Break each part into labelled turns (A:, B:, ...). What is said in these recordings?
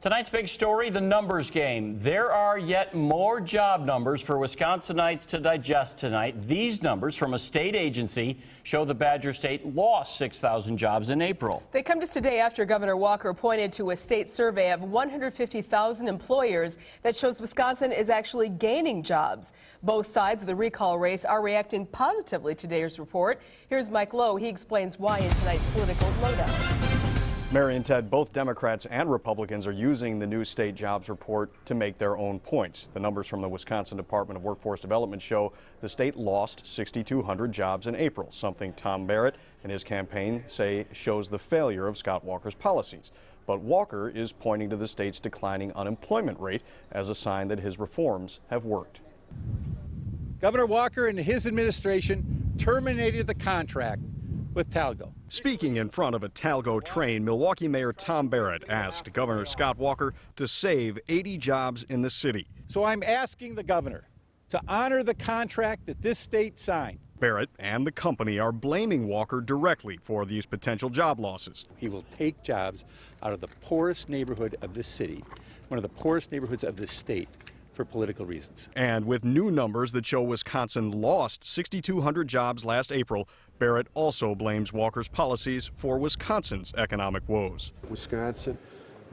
A: Tonight's big story, the numbers game. There are yet more job numbers for Wisconsinites to digest tonight. These numbers from a state agency show the Badger State lost 6,000 jobs in April.
B: They come just a day after Governor Walker pointed to a state survey of 150,000 employers that shows Wisconsin is actually gaining jobs. Both sides of the recall race are reacting positively to today's report. Here's Mike Lowe. He explains why in tonight's political lowdown.
C: Mary and Ted, both Democrats and Republicans are using the new state jobs report to make their own points. The numbers from the Wisconsin Department of Workforce Development show the state lost 6,200 jobs in April, something Tom Barrett and his campaign say shows the failure of Scott Walker's policies. But Walker is pointing to the state's declining unemployment rate as a sign that his reforms have worked.
D: Governor Walker and his administration terminated the contract with Talgo.
C: Speaking in front of a Talgo train, Milwaukee Mayor Tom Barrett asked Governor Scott Walker to save 80 jobs in the city.
D: So I'm asking the governor to honor the contract that this state signed.
C: Barrett and the company are blaming Walker directly for these potential job losses.
D: He will take jobs out of the poorest neighborhood of this city, one of the poorest neighborhoods of this state, for political reasons.
C: And with new numbers that show Wisconsin lost 6,200 jobs last April, Barrett also blames Walker's policies for Wisconsin's economic woes.
E: Wisconsin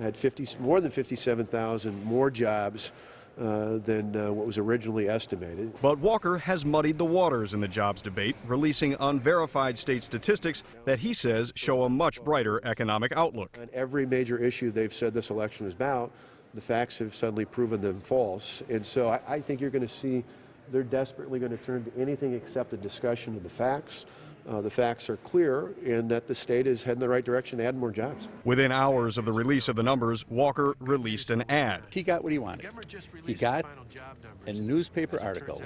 E: had more than 57,000 more jobs than what was originally estimated.
C: But Walker has muddied the waters in the jobs debate, releasing unverified state statistics that he says show a much brighter economic outlook.
E: On every major issue they've said this election is about, the facts have suddenly proven them false. And so I think you're going to see they're desperately going to turn to anything except a discussion of the facts. The facts are clear and that the state is heading in the right direction to add more jobs.
C: Within hours of the release of the numbers, Walker released an ad.
D: He got what he wanted. He got a newspaper article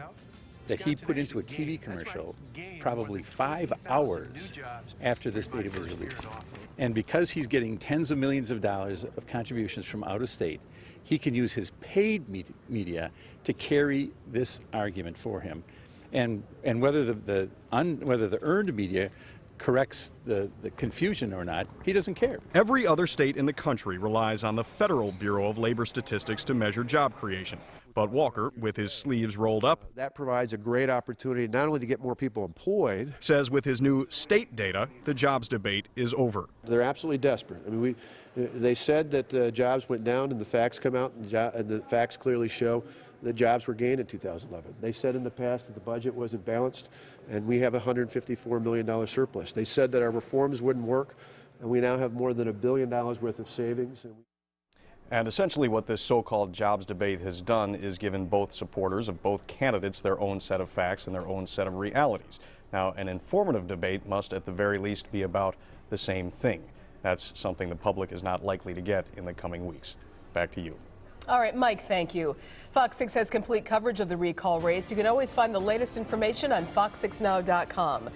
D: that he put into a TV commercial probably 5 hours after this data was released. And because he's getting tens of millions of dollars of contributions from out of state, he can use his paid media to carry this argument for him. And whether the earned media corrects the confusion or not, he doesn't care.
C: Every other state in the country relies on the Federal Bureau of Labor Statistics to measure job creation. But Walker, with his sleeves rolled up,
E: that provides a great opportunity not only to get more people employed,
C: says with his new state data, the jobs debate is over.
E: They're absolutely desperate. I mean, they said that jobs went down, and the facts come out, and the facts clearly show that jobs were gained in 2011. They said in the past that the budget wasn't balanced, and we have a $154 million surplus. They said that our reforms wouldn't work, and we now have more than $1 billion worth of savings.
C: And essentially what this so-called jobs debate has done is given both supporters of both candidates their own set of facts and their own set of realities. Now, an informative debate must at the very least be about the same thing. That's something the public is not likely to get in the coming weeks. Back to you.
B: All right, Mike, thank you. Fox 6 has complete coverage of the recall race. You can always find the latest information on fox6now.com.